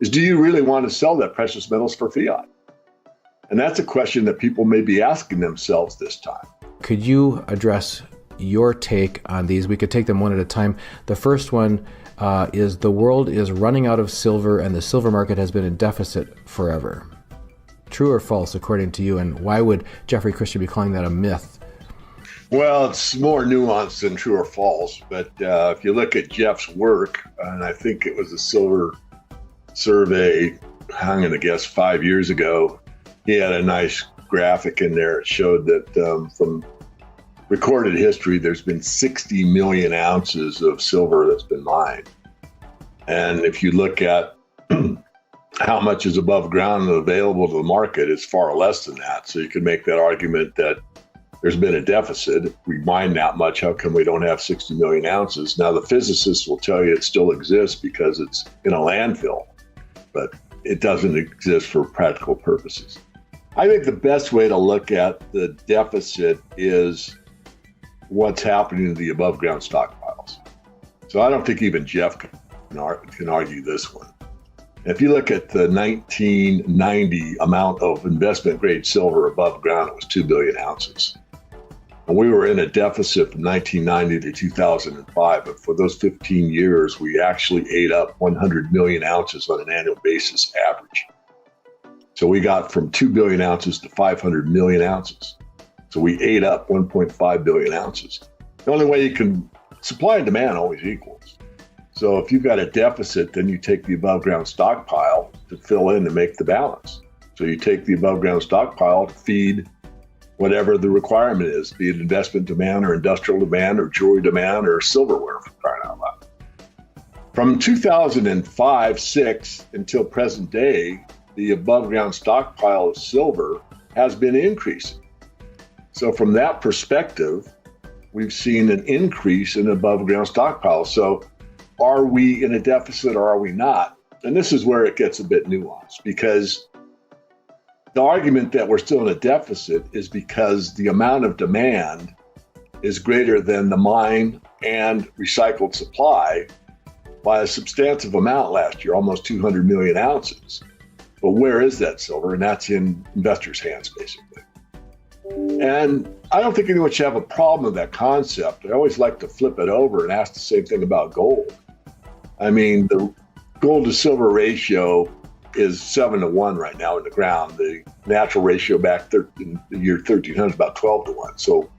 is, do you really want to sell that precious metals for fiat? And that's a question that people may be asking themselves this time. Could you address your take on these? We could take them one at a time. The first one is the world is running out of silver and the silver market has been in deficit forever. True or false, according to you? And why would Jeffrey Christian be calling that a myth? Well, it's more nuanced than true or false. But if you look at Jeff's work, and I think it was a silver survey, I'm going to guess 5 years ago, he had a nice graphic in there. It showed that from recorded history, there's been 60 million ounces of silver that's been mined. And if you look at how much is above ground and available to the market, it's far less than that. So you can make that argument that there's been a deficit. If we mine that much, how come we don't have 60 million ounces? Now, the physicists will tell you it still exists because it's in a landfill, but it doesn't exist for practical purposes. I think the best way to look at the deficit is what's happening to the above ground stockpiles. So I don't think even Jeff can argue this one. If you look at the 1990 amount of investment grade silver above ground, it was 2 billion ounces. And we were in a deficit from 1990 to 2005. But for those 15 years, we actually ate up 100 million ounces on an annual basis average. So we got from 2 billion ounces to 500 million ounces. So we ate up 1.5 billion ounces. The only way you can, supply and demand always equals. So if you've got a deficit, then you take the above ground stockpile to fill in to make the balance. So you take the above ground stockpile to feed whatever the requirement is, be it investment demand or industrial demand or jewelry demand or silverware, for crying out loud. From 2005-06 until present day, the above ground stockpile of silver has been increasing. So from that perspective, we've seen an increase in above ground stockpile. So are we in a deficit or are we not? And this is where it gets a bit nuanced, because the argument that we're still in a deficit is because the amount of demand is greater than the mine and recycled supply by a substantive amount last year, almost 200 million ounces. But where is that silver? And that's in investors' hands, basically. And I don't think anyone should have a problem with that concept. I always like to flip it over and ask the same thing about gold. I mean, the gold to silver ratio is 7-1 right now in the ground. The natural ratio back in the year 1300 is about 12-1. So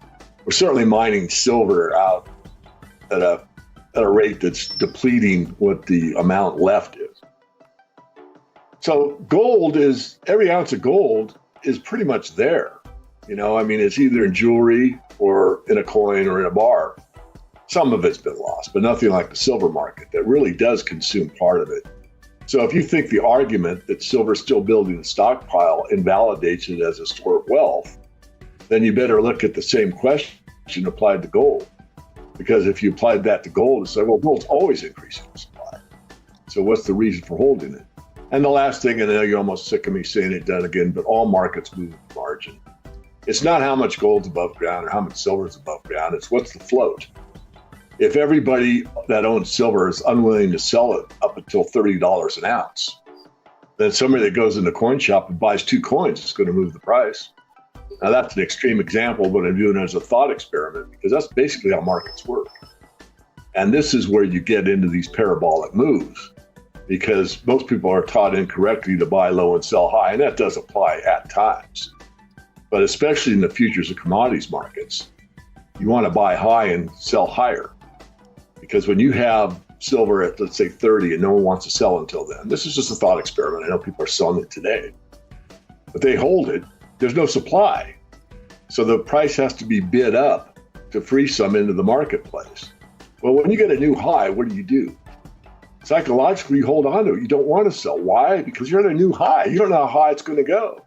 we're certainly mining silver out at a rate that's depleting what the amount left is. So gold is, every ounce of gold is pretty much there. You know, I mean, it's either in jewelry or in a coin or in a bar. Some of it's been lost, but nothing like the silver market that really does consume part of it. So if you think the argument that silver is still building a stockpile invalidates it as a store of wealth, then you better look at the same question applied to gold. Because if you applied that to gold and say, well, gold's always increasing in supply. So what's the reason for holding it? And the last thing, and I know you're almost sick of me saying it done again, but all markets move with margin. It's not how much gold's above ground or how much silver's above ground. It's what's the float. If everybody that owns silver is unwilling to sell it up until $30 an ounce, then somebody that goes in the coin shop and buys 2 coins is going to move the price. Now that's an extreme example, but I'm doing it as a thought experiment because that's basically how markets work. And this is where you get into these parabolic moves, because most people are taught incorrectly to buy low and sell high, and that does apply at times. But especially in the futures and commodities markets, you want to buy high and sell higher. Because when you have silver at, let's say, 30 and no one wants to sell until then, this is just a thought experiment. I know people are selling it today, but they hold it. There's no supply. So the price has to be bid up to free some into the marketplace. Well, when you get a new high, what do? Psychologically, you hold on to it. You don't want to sell. Why? Because you're at a new high. You don't know how high it's going to go.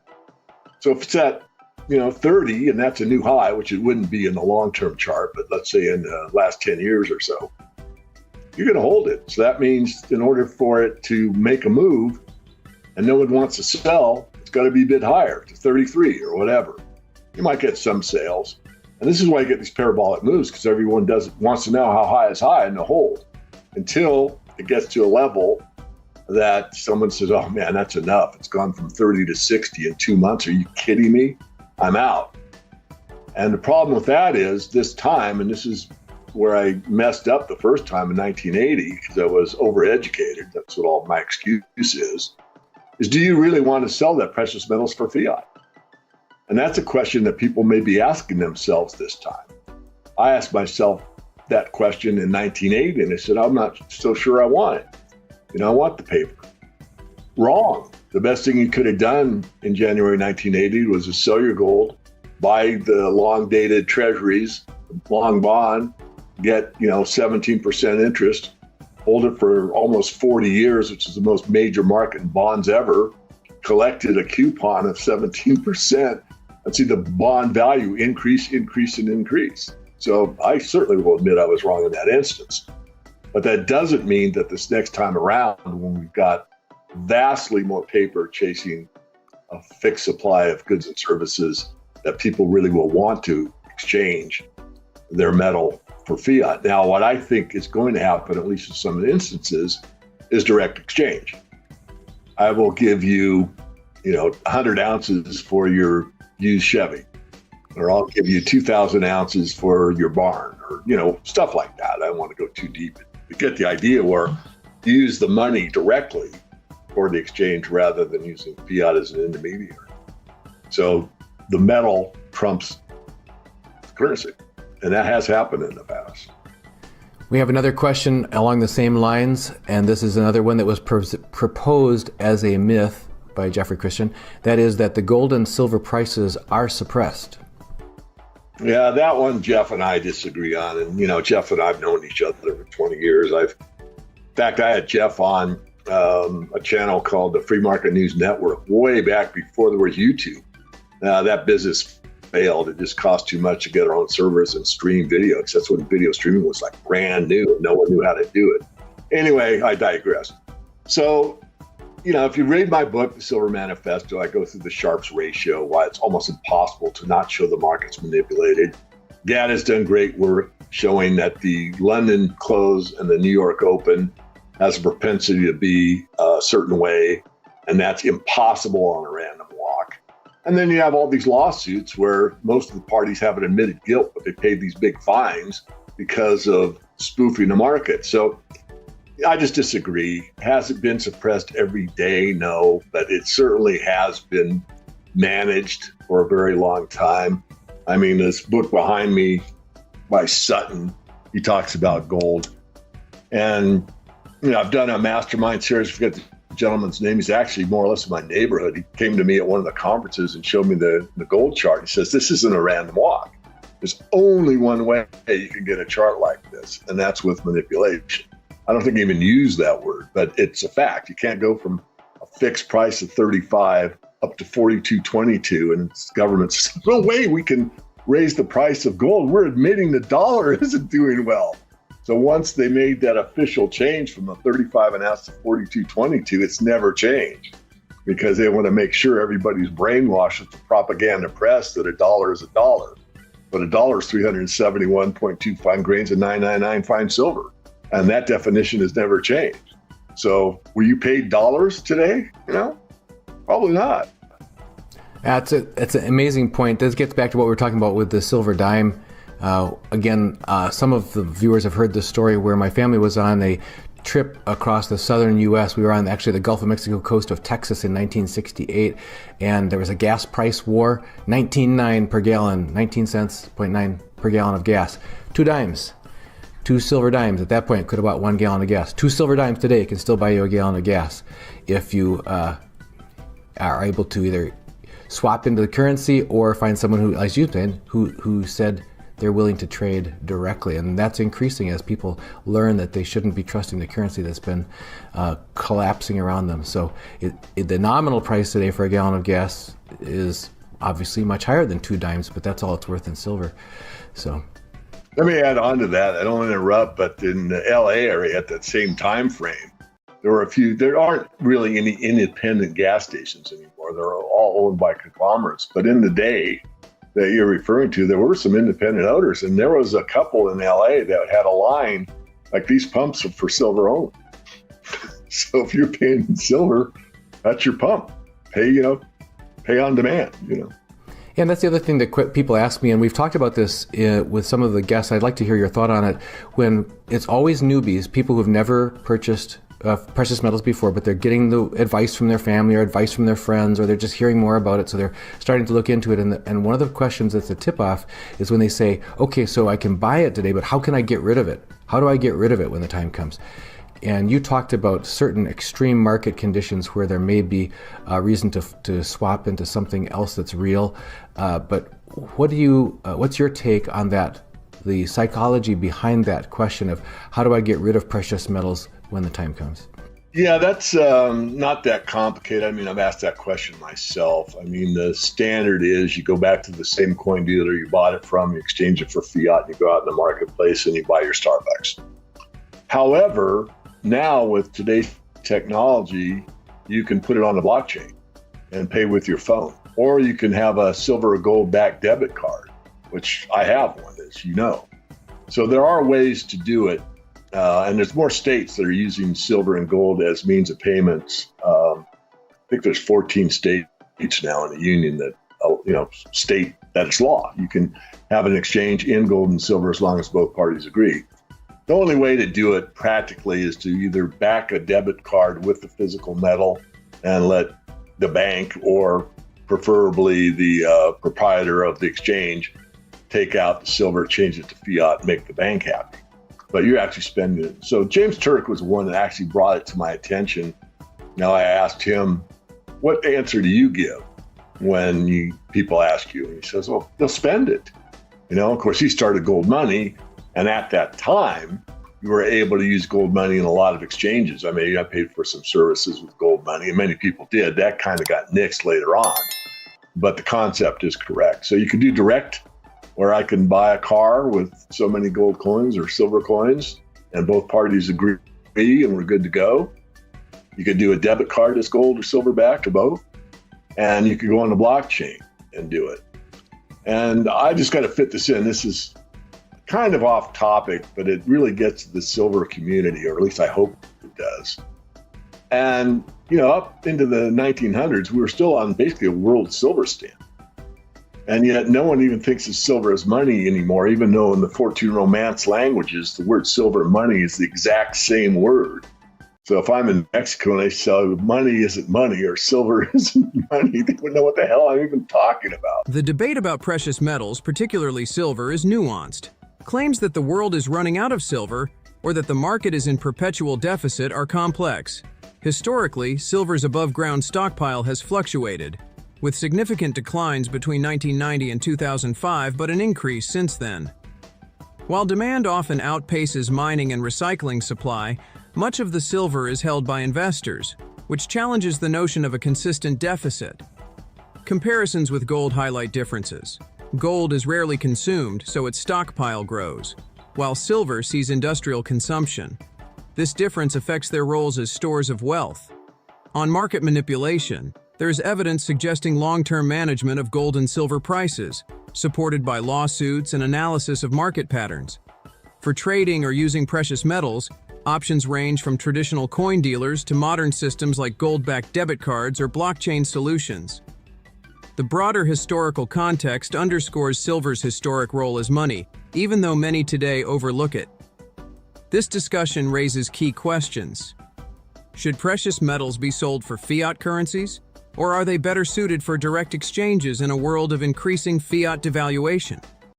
So if it's at 30 and that's a new high, which it wouldn't be in the long-term chart, but let's say in the last 10 years or so, you're going to hold it. So that means in order for it to make a move and no one wants to sell, it's got to be bid higher to 33 or whatever. You might get some sales. And this is why you get these parabolic moves, because everyone wants to know how high is high and to hold until it gets to a level that someone says, oh man, that's enough. It's gone from 30 to 60 in 2 months. Are you kidding me? I'm out. And the problem with that is this time, and this is where I messed up the first time in 1980 because I was overeducated. That's what all my excuse is do you really want to sell that precious metals for fiat? And that's a question that people may be asking themselves this time. I asked myself that question in 1980 and I said, I'm not so sure I want it. I want the paper. Wrong. The best thing you could have done in January 1980 was to sell your gold, buy the long-dated treasuries, long bond, get 17% interest, hold it for almost 40 years, which is the most major market in bonds ever, collected a coupon of 17%, and see the bond value increase. So I certainly will admit I was wrong in that instance. But that doesn't mean that this next time around, when we've got vastly more paper chasing a fixed supply of goods and services, that people really will want to exchange their metal for fiat. Now, what I think is going to happen, at least in some instances, is direct exchange. I will give you, 100 ounces for your used Chevy, or I'll give you 2,000 ounces for your barn, or, stuff like that. I don't want to go too deep. You get the idea where you use the money directly for the exchange rather than using fiat as an intermediary. So the metal trumps currency, and that has happened in the past. We have another question along the same lines, and this is another one that was proposed as a myth by Jeffrey Christian. That is that the gold and silver prices are suppressed. Yeah, that one Jeff and I disagree on. And, Jeff and I have known each other for 20 years. In fact, I had Jeff on a channel called the Free Market News Network way back before there was YouTube. That business failed. It just cost too much to get our own servers and stream video, because that's when video streaming was like brand new. No one knew how to do it. Anyway, I digress. So, if you read my book, The Silver Manifesto, I go through the Sharpe's ratio, why it's almost impossible to not show the markets manipulated. Gad has done great work showing that the London close and the New York open has a propensity to be a certain way, and that's impossible on a random walk. And then you have all these lawsuits where most of the parties haven't admitted guilt, but they paid these big fines because of spoofing the market. So I just disagree. Has it been suppressed every day? No, but it certainly has been managed for a very long time. I mean, this book behind me by Sutton, he talks about gold. And, I've done a mastermind series. I forget the gentleman's name. He's actually more or less in my neighborhood. He came to me at one of the conferences and showed me the gold chart. He says, this isn't a random walk. There's only one way you can get a chart like this, and that's with manipulation. I don't think he even used that word, but it's a fact. You can't go from a fixed price of 35 up to 42.22, and the government says, no way we can raise the price of gold. We're admitting the dollar isn't doing well. So once they made that official change from a 35 an ounce to 42.22, it's never changed, because they want to make sure everybody's brainwashed with the propaganda press that a dollar is a dollar. But a dollar is 371.2 fine grains and 999 fine silver. And that definition has never changed. So were you paid dollars today? Probably not. That's an amazing point. This gets back to what we were talking about with the silver dime. Again, some of the viewers have heard this story where my family was on a trip across the southern U.S. We were on actually the Gulf of Mexico coast of Texas in 1968, and there was a gas price war. 19.9 per gallon, 19 cents, 0.9 per gallon of gas. 2 dimes. 2 silver dimes at that point could have bought 1 gallon of gas. 2 silver dimes today can still buy you a gallon of gas if you are able to either swap into the currency or find someone who, as you've been, who said they're willing to trade directly. And that's increasing as people learn that they shouldn't be trusting the currency that's been collapsing around them. So the nominal price today for a gallon of gas is obviously much higher than 2 dimes, but that's all it's worth in silver. So. Let me add on to that. I don't interrupt, but in the LA area at that same time frame, there aren't really any independent gas stations anymore. They're all owned by conglomerates. But in the day that you're referring to, there were some independent owners, and there was a couple in LA that had a line like, these pumps are for silver only. So if you're paying in silver, that's your pump. Pay on demand, And that's the other thing that people ask me, and we've talked about this with some of the guests. I'd like to hear your thought on it. When it's always newbies, people who've never purchased precious metals before, but they're getting the advice from their family or advice from their friends, or they're just hearing more about it, so they're starting to look into it. And one of the questions that's a tip-off is when they say, okay, so I can buy it today, but how can I get rid of it? How do I get rid of it when the time comes? And you talked about certain extreme market conditions where there may be a reason to swap into something else that's real. But what's your take on that, the psychology behind that question of how do I get rid of precious metals when the time comes? Yeah, that's not that complicated. I've asked that question myself. The standard is you go back to the same coin dealer you bought it from, you exchange it for fiat, and you go out in the marketplace and you buy your Starbucks. However, now with today's technology, you can put it on the blockchain and pay with your phone. Or you can have a silver or gold backed debit card, which I have one, as you know. So there are ways to do it. And there's more states that are using silver and gold as means of payments. I think there's 14 states now in the union that, state that it's law. You can have an exchange in gold and silver as long as both parties agree. The only way to do it practically is to either back a debit card with the physical metal and let the bank, or preferably the proprietor of the exchange, take out the silver, change it to fiat, and make the bank happy. But you're actually spending it. So James Turk was the one that actually brought it to my attention. Now I asked him, what answer do you give when people ask you? And he says, well, they'll spend it. Of course, he started gold money. And at that time, you were able to use gold money in a lot of exchanges. I paid for some services with gold money, and many people did. That kind of got nixed later on. But the concept is correct. So you can do direct, where I can buy a car with so many gold coins or silver coins, and both parties agree, and we're good to go. You could do a debit card that's gold or silver backed, or both. And you could go on the blockchain and do it. And I just got to fit this in. This is kind of off topic, but it really gets to the silver community, or at least I hope it does. And, up into the 1900s, we were still on basically a world silver standard. And yet no one even thinks of silver as money anymore, even though in the 14 Romance languages, the word silver and money is the exact same word. So if I'm in Mexico and they say money isn't money or silver isn't money, they wouldn't know what the hell I'm even talking about. The debate about precious metals, particularly silver, is nuanced. Claims that the world is running out of silver or that the market is in perpetual deficit are complex. Historically, silver's above-ground stockpile has fluctuated, with significant declines between 1990 and 2005, but an increase since then. While demand often outpaces mining and recycling supply, much of the silver is held by investors, which challenges the notion of a consistent deficit. Comparisons with gold highlight differences. Gold is rarely consumed, so its stockpile grows, while silver sees industrial consumption. This difference affects their roles as stores of wealth. On market manipulation, there is evidence suggesting long-term management of gold and silver prices, supported by lawsuits and analysis of market patterns. For trading or using precious metals, options range from traditional coin dealers to modern systems like gold-backed debit cards or blockchain solutions. The broader historical context underscores silver's historic role as money, even though many today overlook it. This discussion raises key questions. Should precious metals be sold for fiat currencies, or are they better suited for direct exchanges in a world of increasing fiat devaluation?